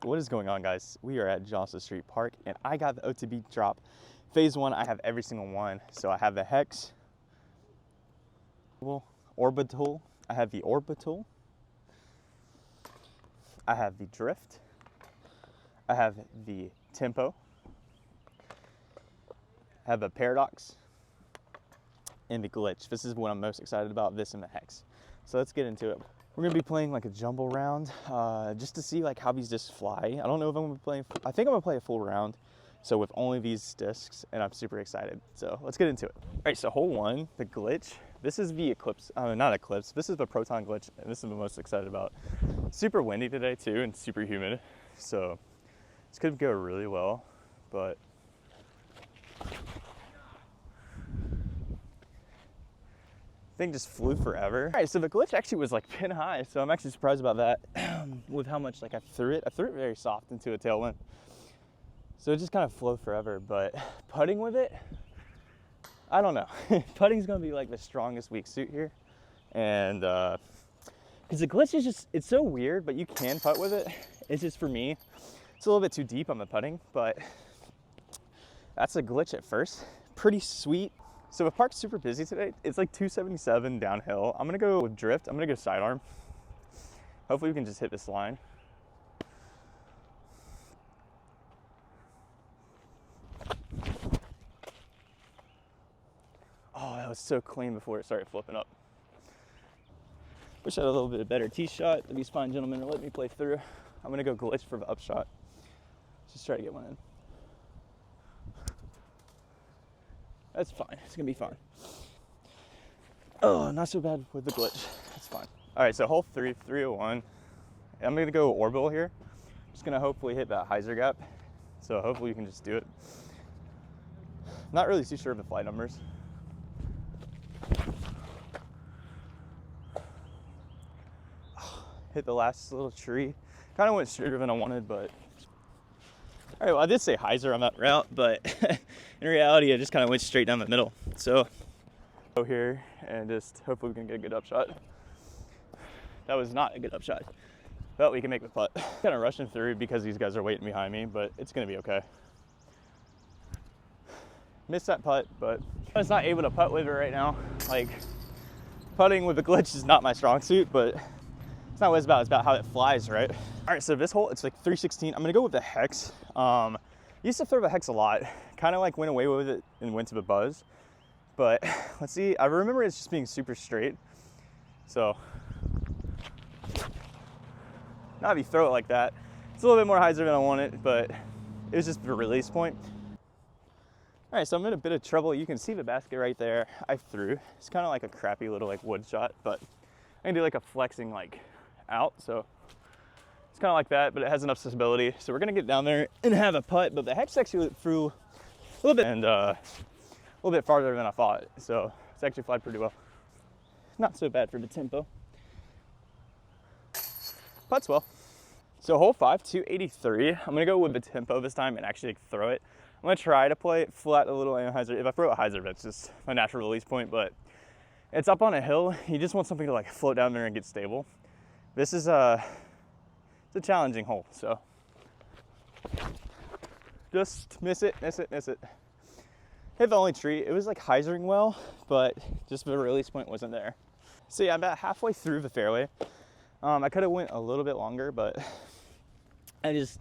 What is going on, guys? We are at Johnson Street Park and I got the OTB drop. Phase 1, I have every single one. So I have the Hex, Orbital, I have the Orbital, I have the Drift, I have the Tempo, I have the Paradox, and the Glitch. This is what I'm most excited about, this and the Hex. So let's get into it. We're gonna be playing like a jumble round, just to see like how these discs fly. I don't know if I'm gonna be playing, I think I'm gonna play a full round. So with only these discs, and I'm super excited. So let's get into it. All right, so hole 1, the Glitch. This is the Eclipse, not Eclipse, this is the Proton Glitch, and this is the most excited about. Super windy today too, and super humid. So this could go really well, but thing just flew forever. All right, so the Glitch actually was like pin high, so I'm actually surprised about that with how much like I threw it. I threw it very soft into a tailwind. So it just kind of flowed forever, but putting with it, I don't know. Putting's gonna be like the strongest weak suit here. And because the Glitch is just, it's so weird, but you can putt with it. It's just for me, it's a little bit too deep on the putting, but that's a Glitch at first. Pretty sweet. So the park's super busy today. It's like 277 downhill. I'm gonna go with Drift. I'm gonna go sidearm. Hopefully we can just hit this line. Oh, that was so clean before it started flipping up. Wish I had a little bit better tee shot. These fine gentlemen are letting me play through. I'm gonna go Glitch for the upshot. Just try to get one in. That's fine, it's gonna be fine. Oh, not so bad with the Glitch, that's fine. All right, so hole 3, 301. I'm gonna go orbital here. Just gonna hopefully hit that hyzer gap. So hopefully you can just do it. Not really too sure of the flight numbers. Hit the last little tree. Kind of went straighter than I wanted, but. All right, well, I did say hyzer on that route, but in reality, I just kind of went straight down the middle. So go here and just hopefully we can get a good upshot. That was not a good upshot, but we can make the putt. Kind of rushing through because these guys are waiting behind me, but it's gonna be okay. Missed that putt, but I was not able to putt with it right now. Like, putting with the Glitch is not my strong suit, but it's not what it's about how it flies, right? All right, so this hole, it's like 316. I'm gonna go with the Hex. Used to throw the Hex a lot, kind of like went away with it and went to the Buzz. But let's see, I remember it's just being super straight. So, not if you throw it like that. It's a little bit more hyzer than I wanted, but it was just the release point. All right, so I'm in a bit of trouble. You can see the basket right there. I threw. It's kind of like a crappy little like wood shot, but I can do like a flexing like out. So it's kind of like that, but it has enough stability. So we're gonna get down there and have a putt, but the Hex actually threw a little bit and a little bit farther than I thought. So it's actually flied pretty well. Not so bad for the Tempo. Putts well. So hole 5, 283. I'm gonna go with the Tempo this time and actually like, throw it. I'm gonna try to play it flat a little and hyzer. If I throw a hyzer, that's just my natural release point, but it's up on a hill. You just want something to like float down there and get stable. This is it's a challenging hole, so just miss it, miss it, miss it. Hit the only tree. It was like hyzering well, but just the release point wasn't there. So yeah, I'm about halfway through the fairway. I could have went a little bit longer, but I just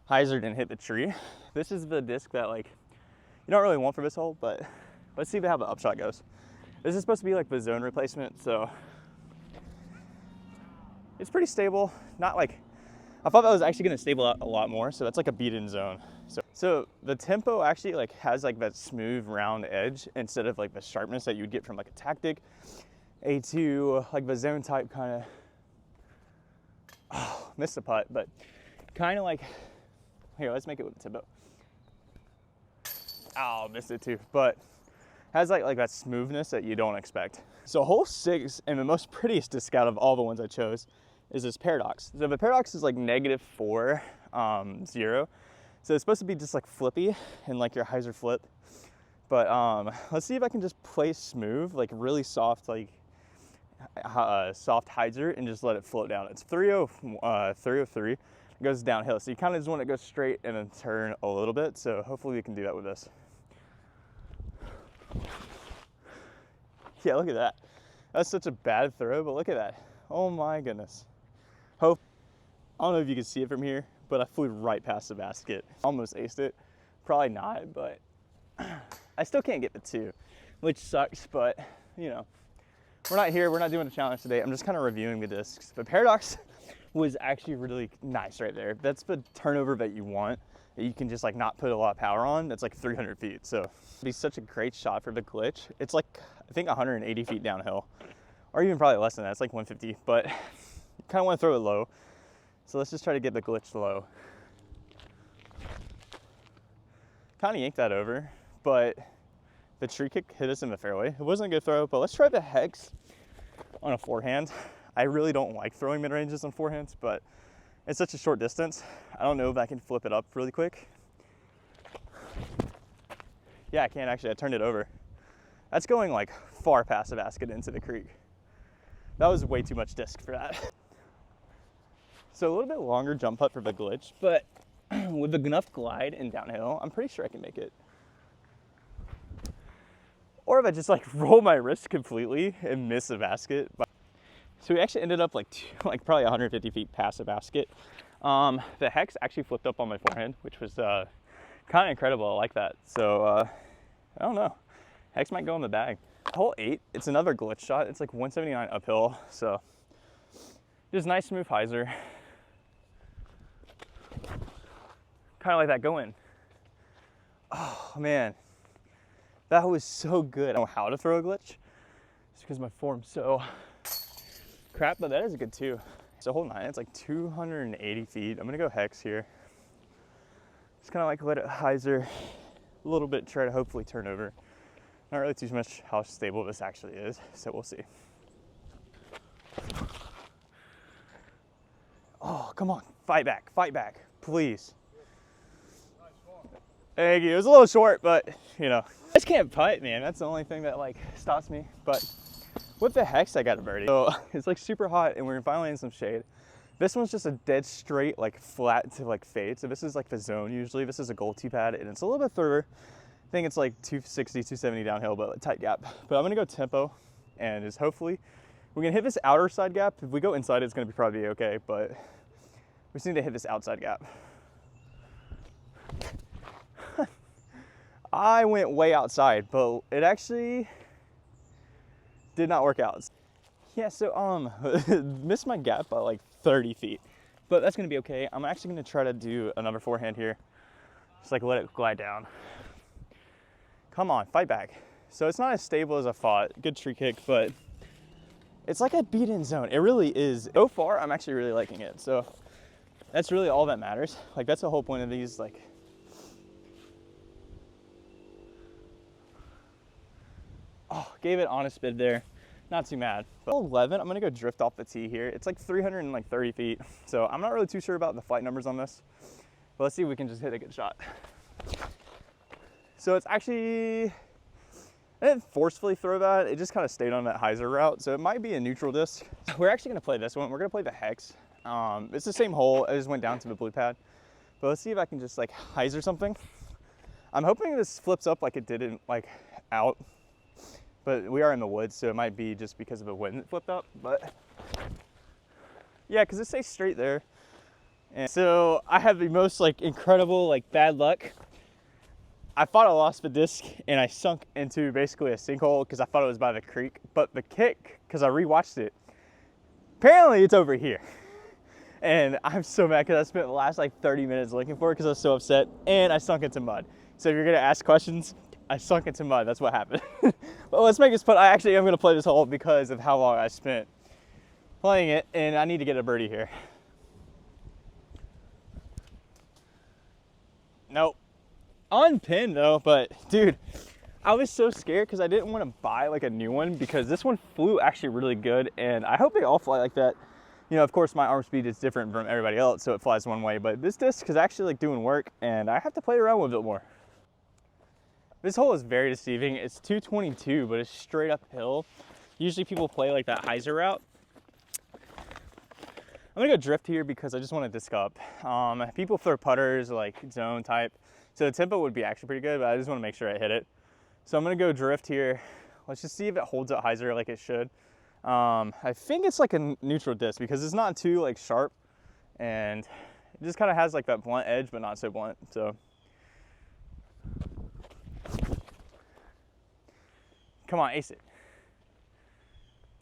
hyzered and hit the tree. This is the disc that like you don't really want for this hole, but let's see how the upshot goes. This is supposed to be like the zone replacement, so it's pretty stable. Not like, I thought that was actually gonna stable out a lot more, so that's like a beat-in zone. So the Tempo actually like has like that smooth round edge instead of like the sharpness that you'd get from like a Tactic A2, like the zone type kind of, missed the putt, but kind of like, here, let's make it with the Tempo. Oh, missed it too, but has like that smoothness that you don't expect. So hole 6, and the most prettiest disc out of all the ones I chose, is this Paradox. So the Paradox is like -4, 0. So it's supposed to be just like flippy and like your hyzer flip. But let's see if I can just play smooth, like really soft, like soft hyzer and just let it float down. It's 303. goes downhill. So you kind of just want to go straight and then turn a little bit. So hopefully we can do that with this. Yeah, look at that. That's such a bad throw, but look at that. Oh my goodness. I don't know if you can see it from here, but I flew right past the basket. Almost aced it. Probably not, but I still can't get the 2, which sucks, but you know, we're not here, we're not doing a challenge today. I'm just kind of reviewing the discs. But Paradox was actually really nice right there. That's the turnover that you want, that you can just like not put a lot of power on. That's like 300 feet. So it'd be such a great shot for the glitch. It's like, I think 180 feet downhill, or even probably less than that. It's like 150, but you kind of want to throw it low. So let's just try to get the glitch low. Kind of yanked that over, but the tree kick hit us in the fairway. It wasn't a good throw, but let's try the hex on a forehand. I really don't like throwing mid-ranges on forehands, but it's such a short distance. I don't know if I can flip it up really quick. Yeah, I can actually. I turned it over. That's going like far past the basket into the creek. That was way too much disc for that. So a little bit longer jump putt for the glitch, but with enough glide and downhill, I'm pretty sure I can make it. Or if I just like roll my wrist completely and miss a basket. So we actually ended up like probably 150 feet past the basket. The hex actually flipped up on my forehand, which was kind of incredible. I like that. So I don't know. Hex might go in the bag. Hole 8, it's another glitch shot. It's like 179 uphill. So just nice smooth hyzer. Kind of like that go in. Oh man, that was so good. I don't know how to throw a glitch just because my form's so crap, but that is a good 2. So hole 9, it's like 280 feet. I'm gonna go hex here. Just kind of like let it hyzer a little bit, try to hopefully turn over. Not really too much how stable this actually is, so we'll see. Oh, come on, fight back, please. Thank you. It was a little short, but you know, I just can't putt, man. That's the only thing that like stops me. But with the hex, I got a birdie. So it's like super hot, and we're finally in some shade. This one's just a dead straight, like flat to like fade. So this is like the zone usually. This is a gold tee pad, and it's a little bit further. I think it's like 260, 270 downhill, but a tight gap. But I'm gonna go tempo, and just hopefully we can hit this outer side gap. If we go inside, it's gonna be probably okay. But we just need to hit this outside gap. I went way outside, but it actually did not work out. Yeah, so missed my gap by like 30 feet, but that's gonna be okay. I'm actually gonna try to do another forehand here. Just like let it glide down. Come on, fight back. So it's not as stable as I thought. Good tree kick, but it's like a beat-in zone. It really is. So far, I'm actually really liking it. So that's really all that matters. Like that's the whole point of these, like, oh, gave it honest bid there. Not too mad. But 11, I'm gonna go drift off the tee here. It's like 330 feet. So I'm not really too sure about the flight numbers on this, but let's see if we can just hit a good shot. So it's actually, I didn't forcefully throw that. It just kind of stayed on that hyzer route. So it might be a neutral disc. We're actually gonna play this one. We're gonna play the hex. It's the same hole. I just went down to the blue pad. But let's see if I can just like hyzer something. I'm hoping this flips up like it didn't like out. But we are in the woods, so it might be just because of the wind that flipped up. But yeah, because it stays straight there. And so I have the most like incredible like bad luck. I thought I lost the disc and I sunk into basically a sinkhole because I thought it was by the creek. But the kick, because I rewatched it, apparently it's over here. And I'm so mad because I spent the last like 30 minutes looking for it because I was so upset, and I sunk into mud. So if you're gonna ask questions, I sunk into mud. That's what happened. But let's make this putt. I actually am gonna play this hole because of how long I spent playing it, and I need to get a birdie here. Nope. On pin though, but dude, I was so scared because I didn't want to buy like a new one because this one flew actually really good, and I hope they all fly like that. You know, of course my arm speed is different from everybody else, so it flies one way, but this disc is actually like doing work, and I have to play around with it more. This hole is very deceiving. It's 222, but it's straight uphill. Usually people play like that hyzer route. I'm gonna go drift here because I just want to disc up. People throw putters like zone type, so the tempo would be actually pretty good, but I just want to make sure I hit it. So I'm gonna go drift here. Let's just see if it holds up hyzer like it should. I think it's like a neutral disc because it's not too like sharp, and it just kind of has like that blunt edge, but not so blunt. So come on, ace it.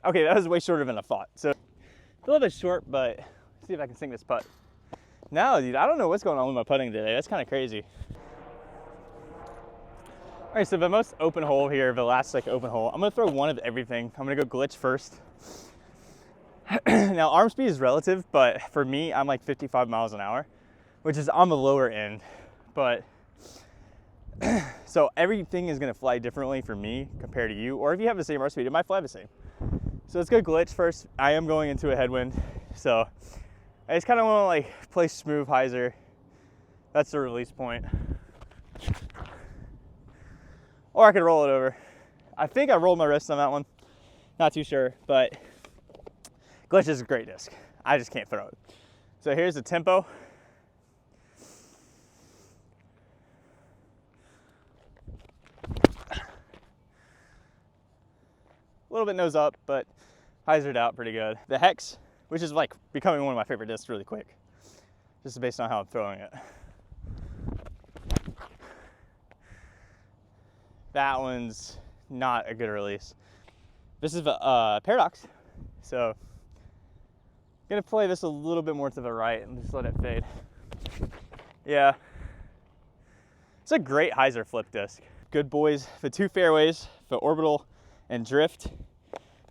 Okay, that was way shorter than I thought. So a little bit short, but let's see if I can sink this putt. No, dude, I don't know what's going on with my putting today. That's kind of crazy. All right, so the most open hole here, the last like open hole, I'm gonna throw one of everything. I'm gonna go glitch first. Now, arm speed is relative, but for me, I'm like 55 miles an hour, which is on the lower end. But so everything is gonna fly differently for me compared to you, or if you have the same arm speed, it might fly the same. So let's go glitch first. I am going into a headwind, so I just kind of want to like play smooth hyzer. That's the release point. Or I could roll it over. I think I rolled my wrist on that one. Not too sure, but glitch is a great disc. I just can't throw it. So here's the tempo. A little bit nose up, but hyzered out pretty good. The hex, which is like becoming one of my favorite discs really quick, just based on how I'm throwing it. That one's not a good release. This is a paradox, so I'm gonna play this a little bit more to the right and just let it fade. Yeah, it's a great hyzer flip disc. Good boys, the two fairways, the orbital and drift.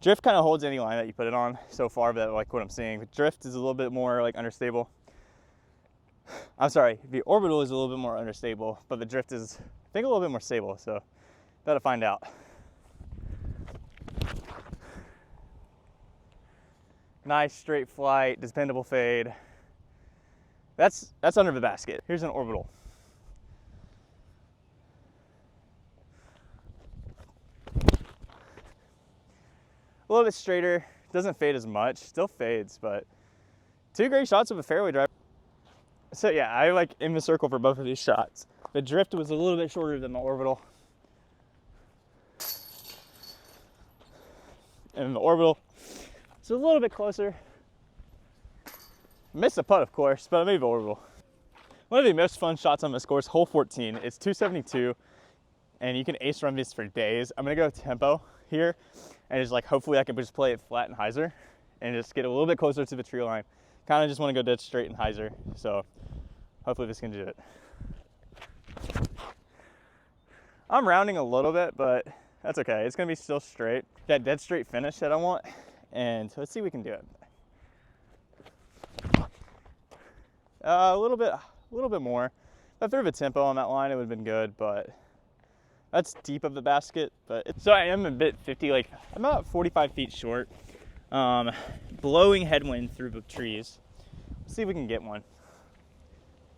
Drift kind of holds any line that you put it on so far, but like what I'm seeing. But drift is a little bit more like understable. I'm sorry, the orbital is a little bit more understable, but the drift is, I think, a little bit more stable, so gotta find out. Nice straight flight, dependable fade. That's under the basket. Here's an orbital. A little bit straighter, doesn't fade as much, still fades, but two great shots of a fairway driver. So yeah, I like in the circle for both of these shots. The drift was a little bit shorter than the orbital. And the orbital, it's a little bit closer. Missed the putt, of course, but I made the orbital. One of the most fun shots on this course, hole 14. It's 272, and you can ace run this for days. I'm gonna go tempo here, and just like hopefully I can just play it flat and hyzer, and just get a little bit closer to the tree line. Kind of just want to go dead straight and hyzer, so hopefully this can do it. I'm rounding a little bit, but that's okay. It's gonna be still straight. That dead straight finish that I want, and let's see if we can do it. A little bit more. If I threw a tempo on that line, it would have been good, but that's deep of the basket. So I am a bit 50, like I'm about 45 feet short. Blowing headwind through the trees. Let's see if we can get one.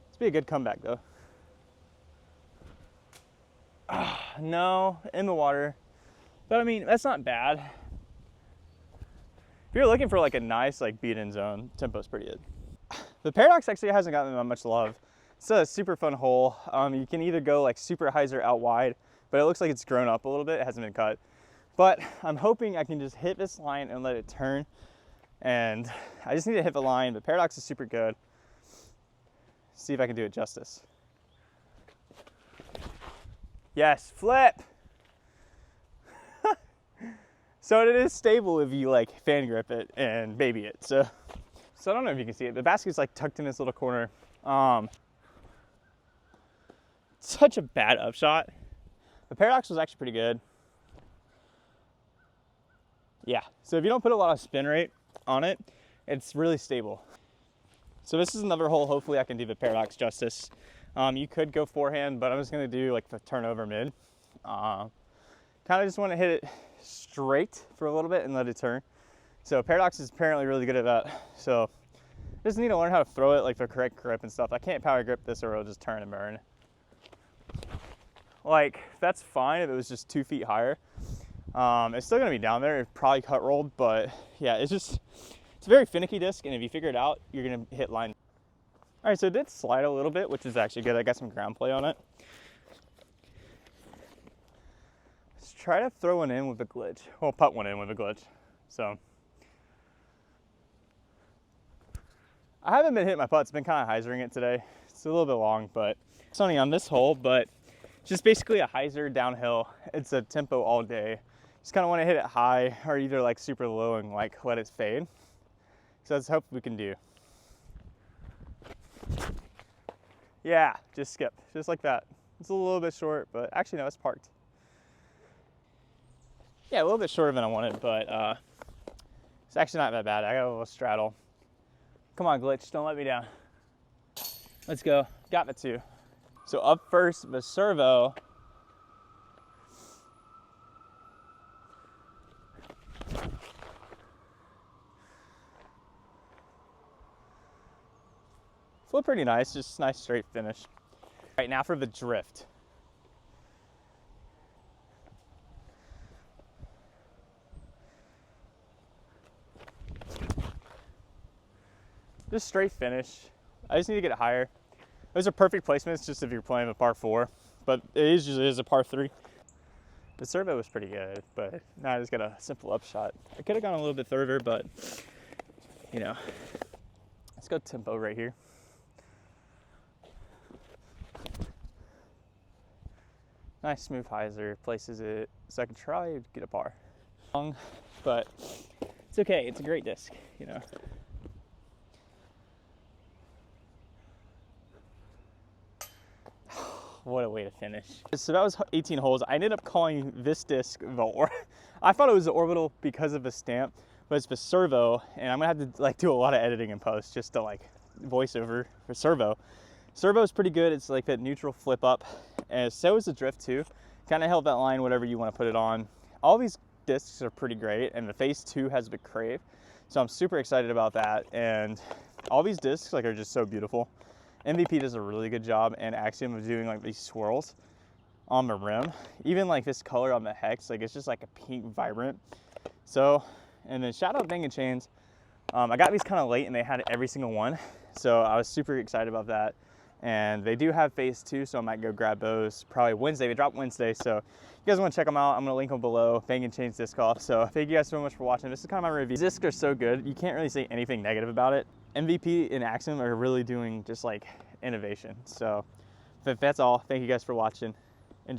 This be a good comeback though. No, in the water. But I mean, that's not bad. If you're looking for like a nice like beat-in zone, tempo's pretty good. The paradox actually hasn't gotten that much love. It's a super fun hole. You can either go like super hyzer out wide, but it looks like it's grown up a little bit. It hasn't been cut. But I'm hoping I can just hit this line and let it turn. And I just need to hit the line. The paradox is super good. See if I can do it justice. Yes, flip. So it is stable if you like fan grip it and baby it. So I don't know if you can see it. The basket's like tucked in this little corner. Such a bad upshot. The paradox was actually pretty good. Yeah, so if you don't put a lot of spin rate on it, it's really stable. So this is another hole. Hopefully I can do the paradox justice. You could go forehand, but I'm just gonna do like the turnover mid. Kind of just want to hit it straight for a little bit and let it turn. So paradox is apparently really good at that. So just need to learn how to throw it like the correct grip and stuff. I can't power grip this or it'll just turn and burn. Like that's fine if it was just 2 feet higher. It's still gonna be down there. It probably cut rolled, but yeah, it's just It's a very finicky disc, and if you figure it out, you're gonna hit line. All right, so it did slide a little bit, which is actually good. I got some ground play on it. Let's try to throw one in with a glitch. Well, putt one in with a glitch. So I haven't been hitting my putts. Been kind of hyzering it today. It's a little bit long, but it's only on this hole, but just basically a hyzer downhill. It's a tempo all day. Just kind of want to hit it high or either like super low and like let it fade. So let's hope we can do. Yeah, just skip, just like that. It's a little bit short, but actually no, it's parked. Yeah, a little bit shorter than I wanted, but it's actually not that bad. I got a little straddle. Come on, glitch, don't let me down. Let's go, got the 2. So up first, the Servo. Flew pretty nice, just nice straight finish. All right, now for the drift. Just straight finish. I just need to get it higher. Those are perfect placements just if you're playing a par 4, but it usually is a par 3. The Servo was pretty good, but now I just got a simple upshot. I could have gone a little bit further, but you know, let's go tempo right here. Nice smooth hyzer, places it so I can try to get a par. Long, but it's okay, it's a great disc, you know. What a way to finish. So that was 18 holes. I ended up calling this disc the I thought it was the Orbital because of the stamp, but it's the Servo, and I'm gonna have to like do a lot of editing in post just to like voice over for Servo. Servo is pretty good. It's like that neutral flip up, and so is the drift too. Kind of held that line whatever you want to put it on. All these discs are pretty great, and the Phase 2 has the Crave, so I'm super excited about that. And all these discs like are just so beautiful. MVP does a really good job, and Axiom of doing like these swirls on the rim. Even like this color on the Hex, like it's just like a pink vibrant. So, and then shout out Bang & Chains. I got these kind of late and they had every single one, so I was super excited about that. And they do have Phase 2, so I might go grab those probably Wednesday. They drop Wednesday, so if you guys want to check them out, I'm going to link them below. Bang & Chains Disc Golf. So thank you guys so much for watching. This is kind of my review. Discs are so good, you can't really say anything negative about it. MVP and Axiom are really doing just like innovation. So that's all. Thank you guys for watching.